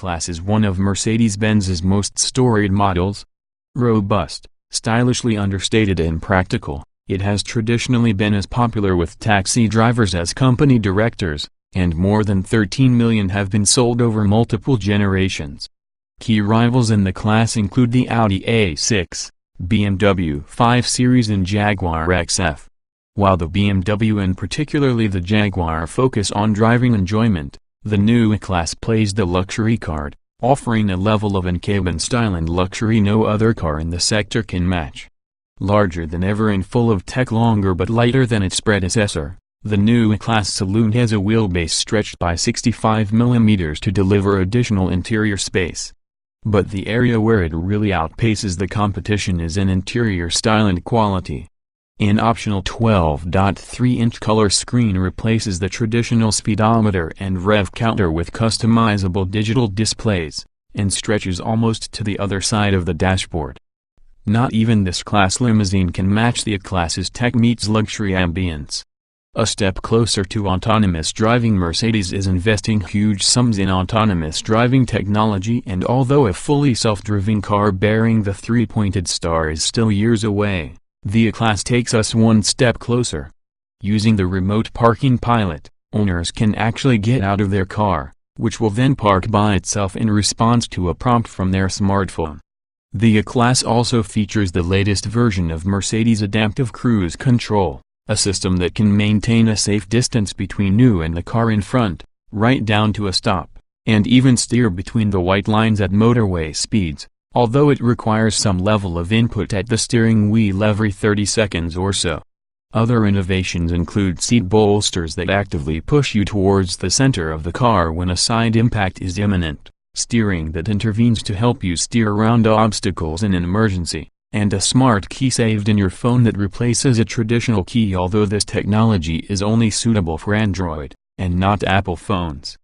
E-Class is one of Mercedes-Benz's most storied models. Robust, stylishly understated and practical, it has traditionally been as popular with taxi drivers as company directors, and more than 13 million have been sold over multiple generations. Key rivals in the class include the Audi A6, BMW 5 Series and Jaguar XF. While the BMW and particularly the Jaguar focus on driving enjoyment, the new E-Class plays the luxury card, offering a level of in-cabin style and luxury no other car in the sector can match. Larger than ever and full of tech, longer but lighter than its predecessor, the new E-Class saloon has a wheelbase stretched by 65 mm to deliver additional interior space. But the area where it really outpaces the competition is in interior style and quality. An optional 12.3-inch color screen replaces the traditional speedometer and rev counter with customizable digital displays, and stretches almost to the other side of the dashboard. Not even this class limousine can match the E-Class's tech meets luxury ambience. A step closer to autonomous driving, Mercedes is investing huge sums in autonomous driving technology, and although a fully self-driven car bearing the three-pointed star is still years away, the E-Class takes us one step closer. Using the remote parking pilot, owners can actually get out of their car, which will then park by itself in response to a prompt from their smartphone. The E-Class also features the latest version of Mercedes Adaptive Cruise Control, a system that can maintain a safe distance between you and the car in front, right down to a stop, and even steer between the white lines at motorway speeds, although it requires some level of input at the steering wheel every 30 seconds or so. Other innovations include seat bolsters that actively push you towards the center of the car when a side impact is imminent, steering that intervenes to help you steer around obstacles in an emergency, and a smart key saved in your phone that replaces a traditional key, although this technology is only suitable for Android, and not Apple phones.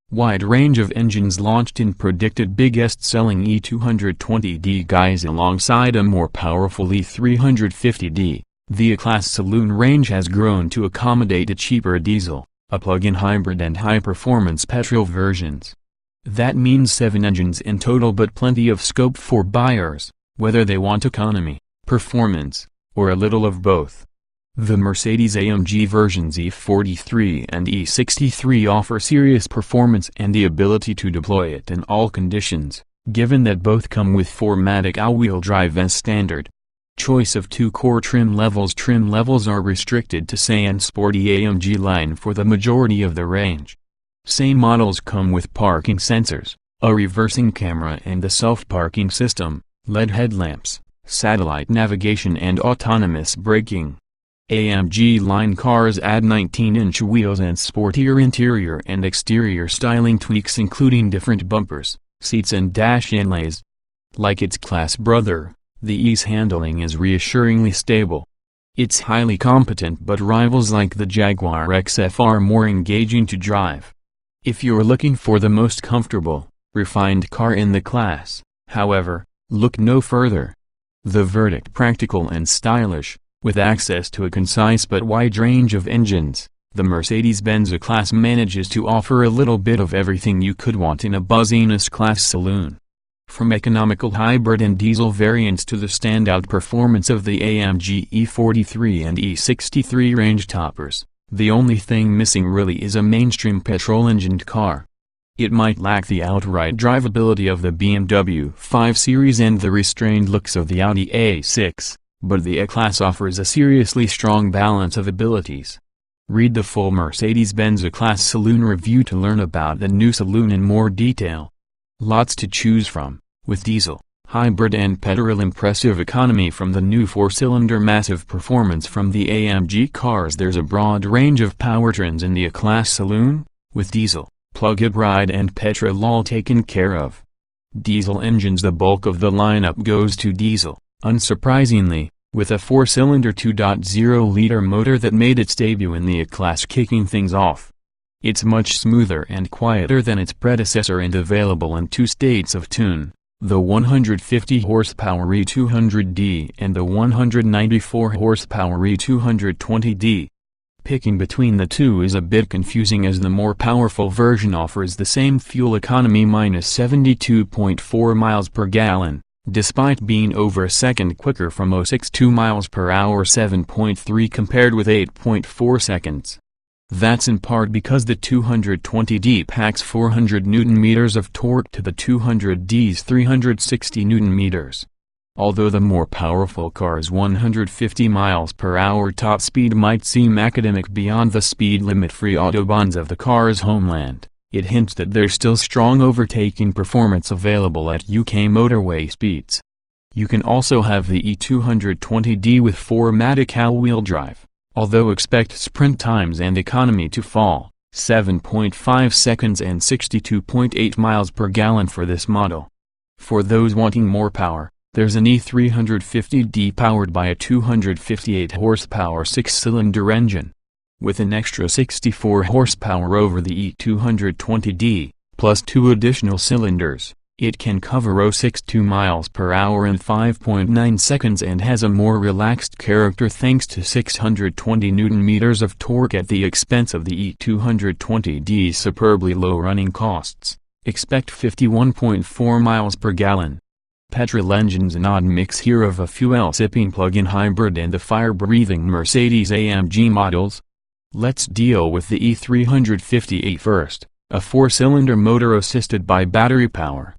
Wide range of engines launched in predicted biggest-selling E220D guise alongside a more powerful E350D. The E-Class saloon range has grown to accommodate a cheaper diesel, a plug-in hybrid and high-performance petrol versions. That means 7 engines in total, but plenty of scope for buyers, whether they want economy, performance, or a little of both. The Mercedes-AMG versions E43 and E63 offer serious performance and the ability to deploy it in all conditions, given that both come with 4MATIC all-wheel drive as standard. Choice of 2 core trim levels. Trim levels are restricted to SE and Sporty AMG line for the majority of the range. Same models come with parking sensors, a reversing camera and the self-parking system, LED headlamps, satellite navigation and autonomous braking. AMG line cars add 19-inch wheels and sportier interior and exterior styling tweaks, including different bumpers, seats and dash inlays. Like its class brother, the E's handling is reassuringly stable. It's highly competent, but rivals like the Jaguar XF are more engaging to drive. If you're looking for the most comfortable, refined car in the class, however, look no further. The verdict: practical and stylish, with access to a concise but wide range of engines, the Mercedes-Benz E-Class manages to offer a little bit of everything you could want in a buzzing S-Class saloon. From economical hybrid and diesel variants to the standout performance of the AMG E43 and E63 range toppers, the only thing missing really is a mainstream petrol-engined car. It might lack the outright drivability of the BMW 5 Series and the restrained looks of the Audi A6, but the E-Class offers a seriously strong balance of abilities. Read the full Mercedes-Benz E-Class saloon review to learn about the new saloon in more detail. Lots to choose from, with diesel, hybrid and petrol. Impressive economy from the new 4-cylinder, massive performance from the AMG cars. There's a broad range of powertrains in the E-Class saloon, with diesel, plug-in hybrid and petrol all taken care of. Diesel engines: the bulk of the lineup goes to diesel, unsurprisingly, with a 4-cylinder 2.0-liter motor that made its debut in the E-Class, kicking things off. It's much smoother and quieter than its predecessor and available in 2 states of tune, the 150 horsepower E200D and the 194 horsepower E220D. Picking between the two is a bit confusing as the more powerful version offers the same fuel economy -72.4 miles per gallon, despite being over a second quicker from 0.62 miles per hour 7.3 compared with 8.4 seconds. That's in part because the 220D packs 400 Nm of torque to the 200D's 360 Nm. Although the more powerful car's 150 miles per hour top speed might seem academic beyond the speed limit-free autobahns of the car's homeland, it hints that there's still strong overtaking performance available at UK motorway speeds. You can also have the E220D with 4MATIC all-wheel drive, although expect sprint times and economy to fall, 7.5 seconds and 62.8 miles per gallon for this model. For those wanting more power, there's an E350D powered by a 258 horsepower 6-cylinder engine. With an extra 64 horsepower over the E220D, plus 2 additional cylinders, it can cover 0.62 miles per hour in 5.9 seconds and has a more relaxed character thanks to 620 Nm of torque at the expense of the E220D's superbly low running costs. Expect 51.4 miles per gallon. Petrol engine's an odd mix here of a fuel-sipping plug-in hybrid and the fire-breathing Mercedes-AMG models. Let's deal with the E350e first, a 4-cylinder motor assisted by battery power.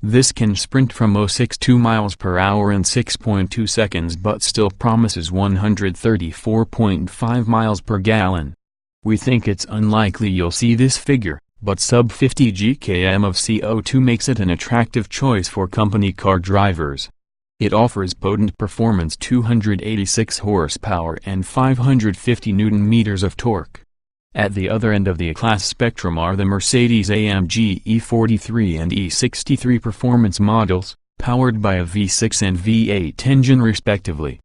This can sprint from 0.62 miles per hour in 6.2 seconds but still promises 134.5 miles per gallon. We think it's unlikely you'll see this figure, but sub 50 GkM of CO2 makes it an attractive choice for company car drivers. It offers potent performance, 286 horsepower and 550 Nm of torque. At the other end of the E-Class spectrum are the Mercedes-AMG E43 and E63 performance models, powered by a V6 and V8 engine respectively.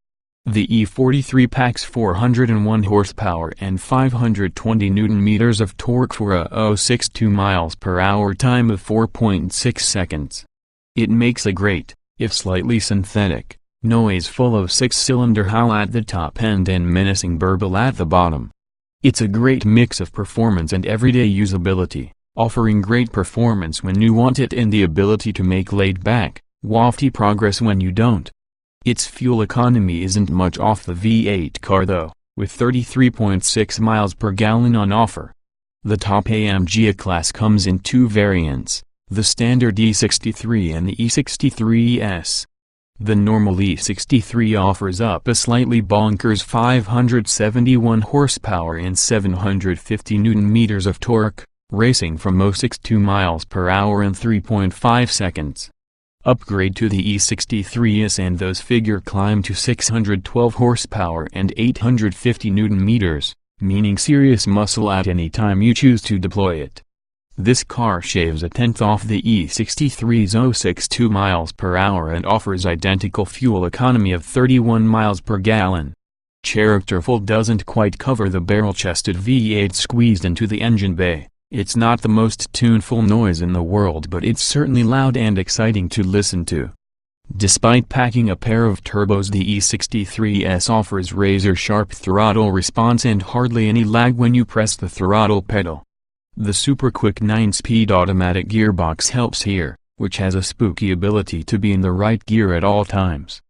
The E43 packs 401 horsepower and 520 Nm of torque for a 0.62 miles per hour time of 4.6 seconds. It makes a great, if slightly synthetic, noise full of 6-cylinder howl at the top end and menacing burble at the bottom. It's a great mix of performance and everyday usability, offering great performance when you want it and the ability to make laid-back, wafty progress when you don't. Its fuel economy isn't much off the V8 car though, with 33.6 miles per gallon on offer. The top AMG E-Class comes in 2 variants, the standard E63 and the E63S. The normal E63 offers up a slightly bonkers 571 horsepower and 750 Nm of torque, racing from 0.62 miles per hour in 3.5 seconds. Upgrade to the E63S and those figure climb to 612 horsepower and 850 Nm, meaning serious muscle at any time you choose to deploy it. This car shaves a tenth off the E63's 0.62 miles per hour and offers identical fuel economy of 31 miles per gallon. Characterful doesn't quite cover the barrel-chested V8 squeezed into the engine bay. It's not the most tuneful noise in the world, but it's certainly loud and exciting to listen to. Despite packing a pair of turbos, the E63S offers razor-sharp throttle response and hardly any lag when you press the throttle pedal. The super-quick 9-speed automatic gearbox helps here, which has a spooky ability to be in the right gear at all times.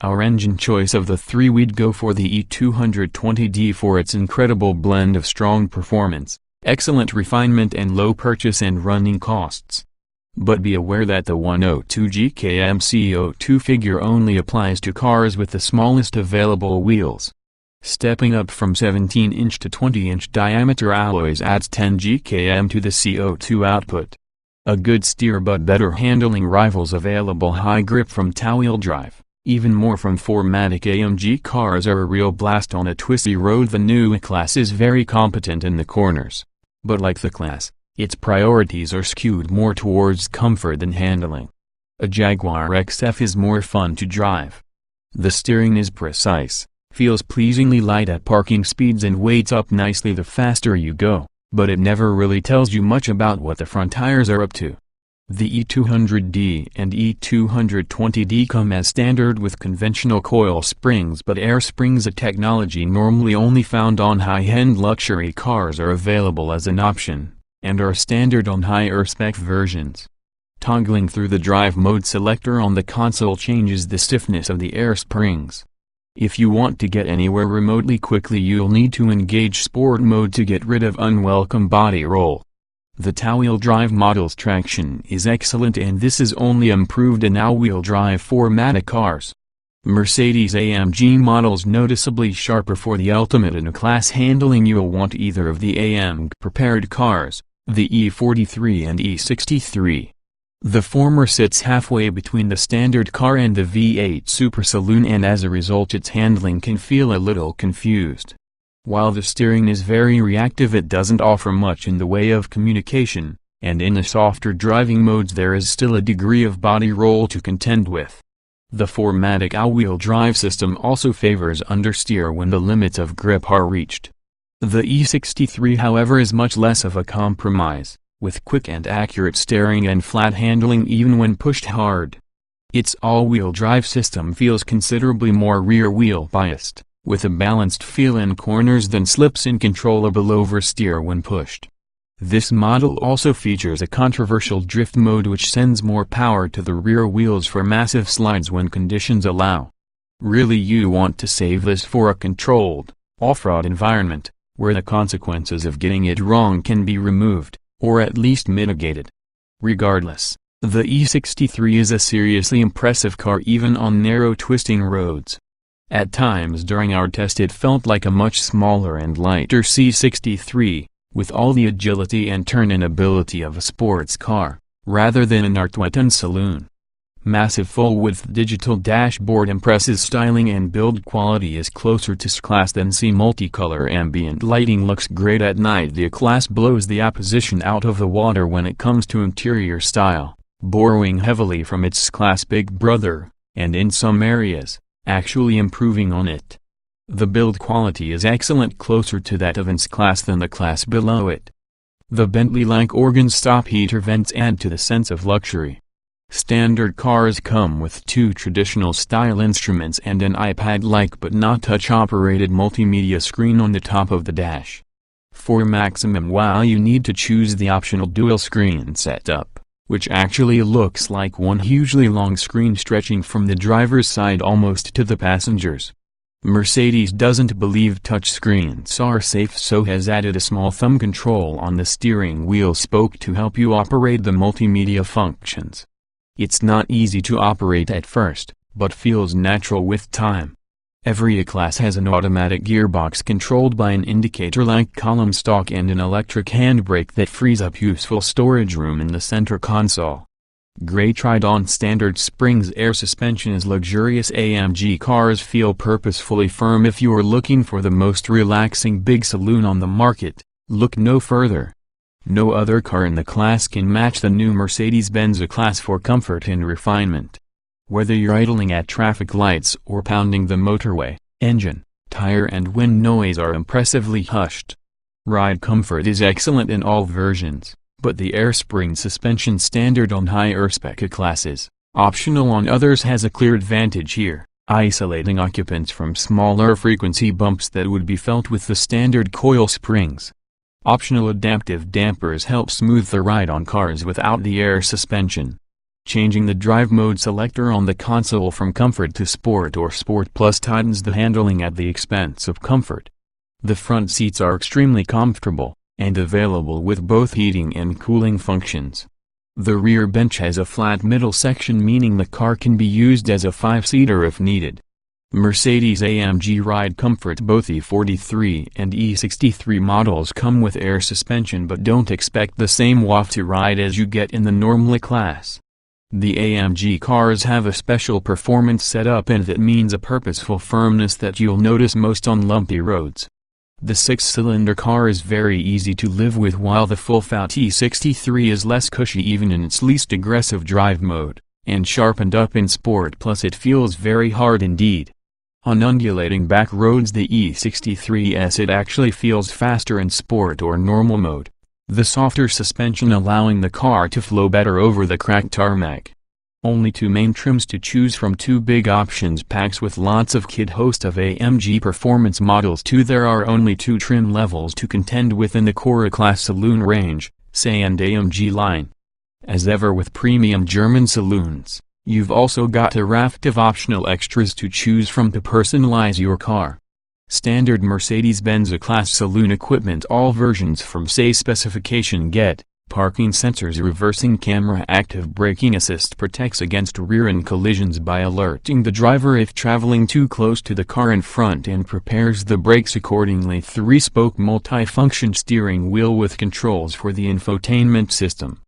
Our engine choice of the 3, we'd go for the E220D for its incredible blend of strong performance, excellent refinement and low purchase and running costs. But be aware that the 102 GkM CO2 figure only applies to cars with the smallest available wheels. Stepping up from 17-inch to 20-inch diameter alloys adds 10 GkM to the CO2 output. A good steer but better handling rivals available high grip from two-wheel drive. Even more from 4MATIC AMG cars are a real blast on a twisty road. The new E-Class is very competent in the corners. But like the Class, its priorities are skewed more towards comfort than handling. A Jaguar XF is more fun to drive. The steering is precise, feels pleasingly light at parking speeds and weights up nicely the faster you go, but it never really tells you much about what the front tires are up to. The E200D and E220D come as standard with conventional coil springs, but air springs, a technology normally only found on high-end luxury cars, are available as an option, and are standard on higher-spec versions. Toggling through the drive mode selector on the console changes the stiffness of the air springs. If you want to get anywhere remotely quickly, you'll need to engage sport mode to get rid of unwelcome body roll. The two-wheel drive model's traction is excellent, and this is only improved in all-wheel drive formatic cars. Mercedes-AMG models noticeably sharper for the ultimate in a class handling. You'll want either of the AMG prepared cars, the E43 and E63. The former sits halfway between the standard car and the V8 Super Saloon, and as a result its handling can feel a little confused. While the steering is very reactive, it doesn't offer much in the way of communication, and in the softer driving modes there is still a degree of body roll to contend with. The 4MATIC all-wheel drive system also favors understeer when the limits of grip are reached. The E63, however, is much less of a compromise, with quick and accurate steering and flat handling even when pushed hard. Its all-wheel drive system feels considerably more rear-wheel biased, with a balanced feel in corners than slips in controllable oversteer when pushed. This model also features a controversial drift mode which sends more power to the rear wheels for massive slides when conditions allow. Really, you want to save this for a controlled, off-road environment, where the consequences of getting it wrong can be removed, or at least mitigated. Regardless, the E63 is a seriously impressive car even on narrow twisting roads. At times during our test it felt like a much smaller and lighter C63, with all the agility and turn-in ability of a sports car, rather than an Artois saloon. Massive full-width digital dashboard impresses. Styling and build quality is closer to S-Class than C. Multicolor ambient lighting looks great at night. The E-Class blows the opposition out of the water when it comes to interior style, borrowing heavily from its S-Class big brother, and in some areas, actually improving on it. The build quality is excellent, closer to that of an S-Class than the class below it. The Bentley-like organ stop heater vents add to the sense of luxury. Standard cars come with two traditional style instruments and an iPad-like but not touch-operated multimedia screen on the top of the dash. For maximum wow, you need to choose the optional dual-screen setup, which actually looks like one hugely long screen stretching from the driver's side almost to the passengers. Mercedes doesn't believe touchscreens are safe, so has added a small thumb control on the steering wheel spoke to help you operate the multimedia functions. It's not easy to operate at first, but feels natural with time. Every E-Class has an automatic gearbox controlled by an indicator-like column stalk and an electric handbrake that frees up useful storage room in the center console. Great ride-on standard springs. Air suspension is luxurious. AMG cars feel purposefully firm. If you're looking for the most relaxing big saloon on the market, look no further. No other car in the class can match the new Mercedes-Benz E-Class for comfort and refinement. Whether you're idling at traffic lights or pounding the motorway, engine, tire and wind noise are impressively hushed. Ride comfort is excellent in all versions, but the air spring suspension standard on higher spec E-Classes, optional on others, has a clear advantage here, isolating occupants from smaller frequency bumps that would be felt with the standard coil springs. Optional adaptive dampers help smooth the ride on cars without the air suspension. Changing the drive mode selector on the console from Comfort to Sport or Sport Plus tightens the handling at the expense of comfort. The front seats are extremely comfortable, and available with both heating and cooling functions. The rear bench has a flat middle section, meaning the car can be used as a 5-seater if needed. Mercedes-AMG Ride Comfort. Both E43 and E63 models come with air suspension, but don't expect the same waft to ride as you get in the normal E-Class. The AMG cars have a special performance setup, and that means a purposeful firmness that you'll notice most on lumpy roads. The 6-cylinder car is very easy to live with, while the full-fat E63 is less cushy even in its least aggressive drive mode, and sharpened up in Sport Plus it feels very hard indeed. On undulating back roads the E63S it actually feels faster in Sport or normal mode. The softer suspension allowing the car to flow better over the cracked tarmac. Only 2 main trims to choose from, 2 big options packs with lots of kit. Host of AMG performance models too. There are only 2 trim levels to contend with in the core E-Class saloon range, say and AMG line. As ever with premium German saloons, you've also got a raft of optional extras to choose from to personalize your car. Standard Mercedes-Benz E-Class saloon equipment. All versions from say specification get parking sensors, reversing camera, active braking assist, protects against rear-end collisions by alerting the driver if traveling too close to the car in front, and prepares the brakes accordingly. 3-spoke multi-function steering wheel with controls for the infotainment system.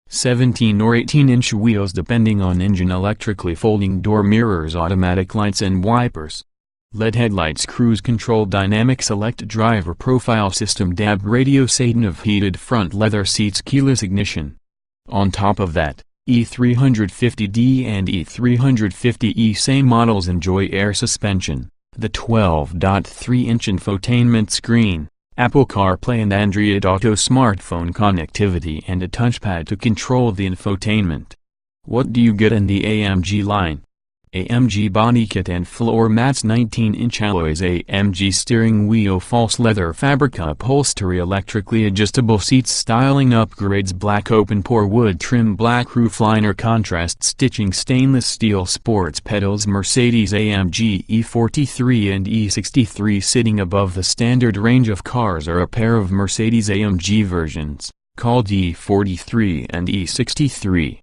17 or 18-inch wheels depending on engine, electrically folding door mirrors, automatic lights and wipers. LED headlights, cruise control, dynamic select driver profile system, DAB radio, of heated front leather seats, keyless ignition. On top of that, E350D and E350E same models enjoy air suspension, the 12.3-inch infotainment screen, Apple CarPlay and Android Auto smartphone connectivity, and a touchpad to control the infotainment. What do you get in the AMG line? AMG body kit and floor mats, 19-inch alloys, AMG steering wheel, false leather fabric upholstery, electrically adjustable seats, styling upgrades, black open pore wood trim, black roofliner, contrast stitching, stainless steel sports pedals. Mercedes AMG E43 and E63 sitting above the standard range of cars are a pair of Mercedes AMG versions, called E43 and E63.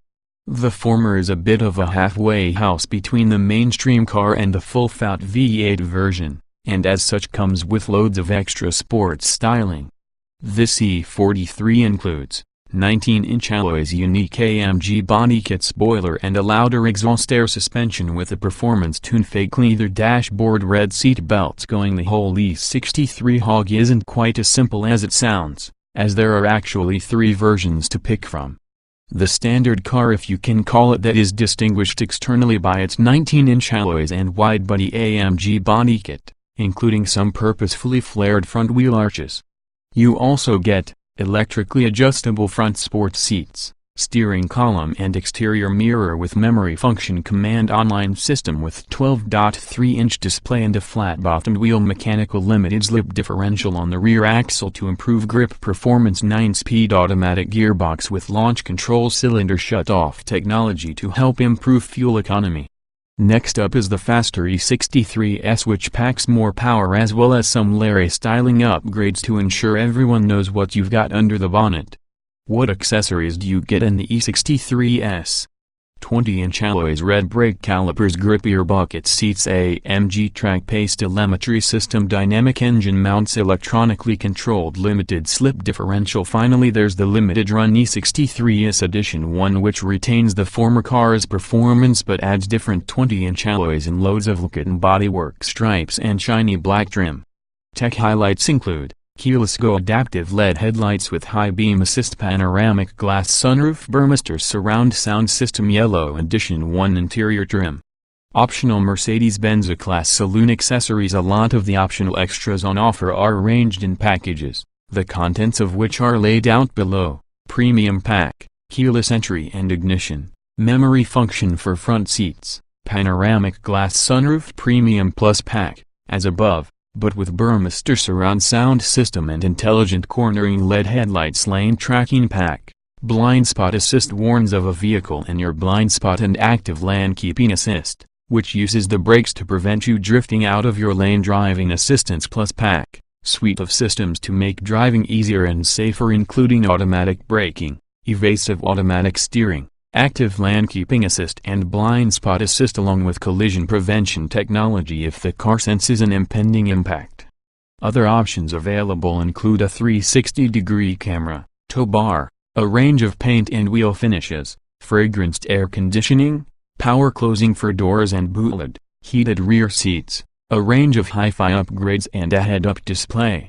The former is a bit of a halfway house between the mainstream car and the full-fat V8 version, and as such comes with loads of extra sports styling. This E43 includes 19-inch alloys, unique AMG body kit, spoiler and a louder exhaust, air suspension with a performance tune, fake leather dashboard, red seat belts. Going the whole E63 hog isn't quite as simple as it sounds, as there are actually 3 versions to pick from. The standard car, if you can call it that, is distinguished externally by its 19-inch alloys and wide-body AMG body kit, including some purposefully flared front wheel arches. You also get electrically adjustable front sports seats, steering column and exterior mirror with memory function, command online system with 12.3-inch display, and a flat-bottomed wheel, mechanical limited slip differential on the rear axle to improve grip performance, 9-speed automatic gearbox with launch control, cylinder shut-off technology to help improve fuel economy. Next up is the faster E63S, which packs more power as well as some Larry styling upgrades to ensure everyone knows what you've got under the bonnet. What accessories do you get in the E63S? 20-inch alloys, red brake calipers, grippier bucket seats, AMG track pace telemetry system, dynamic engine mounts, electronically controlled limited slip differential. Finally there's the limited run E63S Edition 1, which retains the former car's performance but adds different 20-inch alloys and loads of look and bodywork stripes and shiny black trim. Tech highlights include keyless go, adaptive LED headlights with high beam assist, panoramic glass sunroof, Burmester surround sound system, yellow edition 1 interior trim. Optional Mercedes-Benz E-Class saloon accessories. A lot of the optional extras on offer are arranged in packages, the contents of which are laid out below. Premium pack, keyless entry and ignition, memory function for front seats, panoramic glass sunroof. Premium plus pack, as above, but with Burmester surround sound system and intelligent cornering LED headlights. Lane tracking pack, blind spot assist, warns of a vehicle in your blind spot, and active lane keeping assist, which uses the brakes to prevent you drifting out of your lane. Driving assistance plus pack, suite of systems to make driving easier and safer, including automatic braking, evasive automatic steering, active lane keeping assist and blind spot assist, along with collision prevention technology if the car senses an impending impact. Other options available include a 360-degree camera, tow bar, a range of paint and wheel finishes, fragranced air conditioning, power closing for doors and boot lid, heated rear seats, a range of hi-fi upgrades, and a head-up display.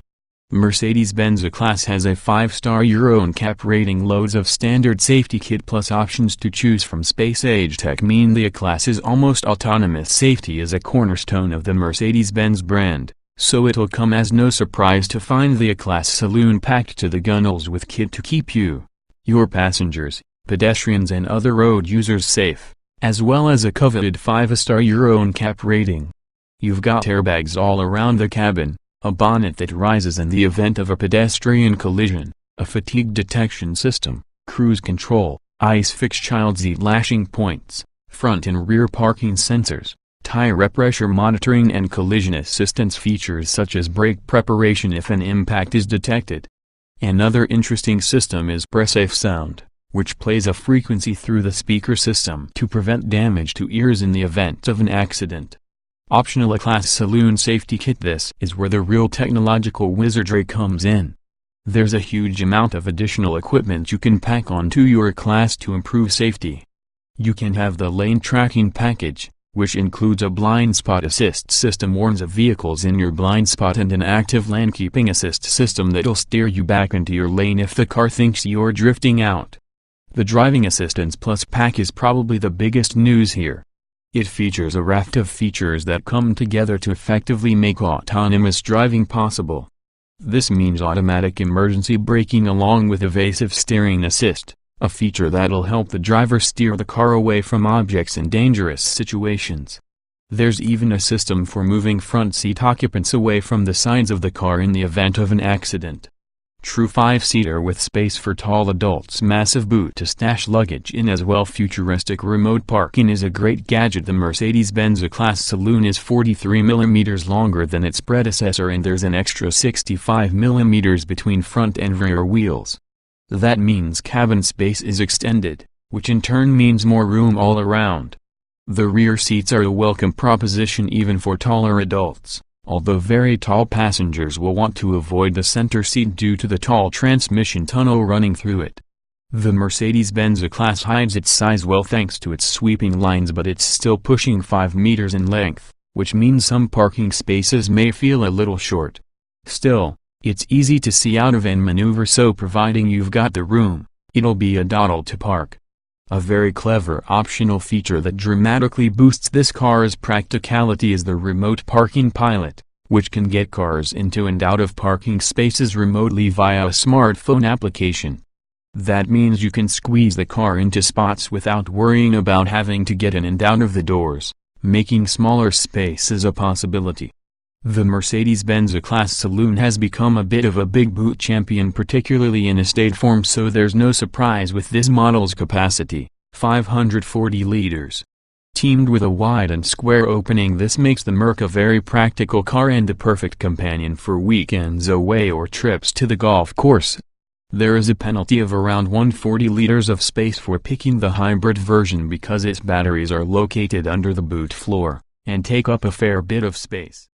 Mercedes-Benz E-Class has a 5-star Euro NCAP rating. Loads of standard safety kit plus options to choose from. Space age tech mean the E-Class is almost autonomous. Safety is a cornerstone of the Mercedes-Benz brand, So it'll come as no surprise to find the E-Class saloon packed to the gunnels with kit to keep you, your passengers, pedestrians and other road users safe, as well as a coveted 5-star Euro NCAP rating. You've got airbags all around the cabin, a bonnet that rises in the event of a pedestrian collision, a fatigue detection system, cruise control, Einspritzmotor child seat lashing points, front and rear parking sensors, tire pressure monitoring and collision assistance features such as brake preparation if an impact is detected. Another interesting system is PreSafe sound, which plays a frequency through the speaker system to prevent damage to ears in the event of an accident. Optional E-Class saloon safety kit. This is where the real technological wizardry comes in. There's a huge amount of additional equipment you can pack onto your E-Class to improve safety. You can have the lane tracking package, which includes a blind spot assist system warns of vehicles in your blind spot and an active lane keeping assist system that'll steer you back into your lane if the car thinks you're drifting out. The Driving Assistance Plus pack is probably the biggest news here. It features a raft of features that come together to effectively make autonomous driving possible. This means automatic emergency braking along with evasive steering assist, a feature that'll help the driver steer the car away from objects in dangerous situations. There's even a system for moving front seat occupants away from the sides of the car in the event of an accident. True 5-seater with space for tall adults, massive boot to stash luggage in as well. Futuristic remote parking is a great gadget. The Mercedes-Benz E-Class saloon is 43 mm longer than its predecessor and there's an extra 65 mm between front and rear wheels. That means cabin space is extended, which in turn means more room all around. The rear seats are a welcome proposition even for taller adults, although very tall passengers will want to avoid the center seat due to the tall transmission tunnel running through it. The Mercedes-Benz E-Class hides its size well thanks to its sweeping lines, but it's still pushing 5 meters in length, which means some parking spaces may feel a little short. Still, it's easy to see out of and maneuver, so providing you've got the room, it'll be a doddle to park. A very clever optional feature that dramatically boosts this car's practicality is the remote parking pilot, which can get cars into and out of parking spaces remotely via a smartphone application. That means you can squeeze the car into spots without worrying about having to get in and out of the doors, making smaller spaces a possibility. The Mercedes-Benz E-Class saloon has become a bit of a big boot champion, particularly in estate form, so there's no surprise with this model's capacity, 540 liters. Teamed with a wide and square opening, this makes the Merc a very practical car and the perfect companion for weekends away or trips to the golf course. There is a penalty of around 140 liters of space for picking the hybrid version because its batteries are located under the boot floor, and take up a fair bit of space.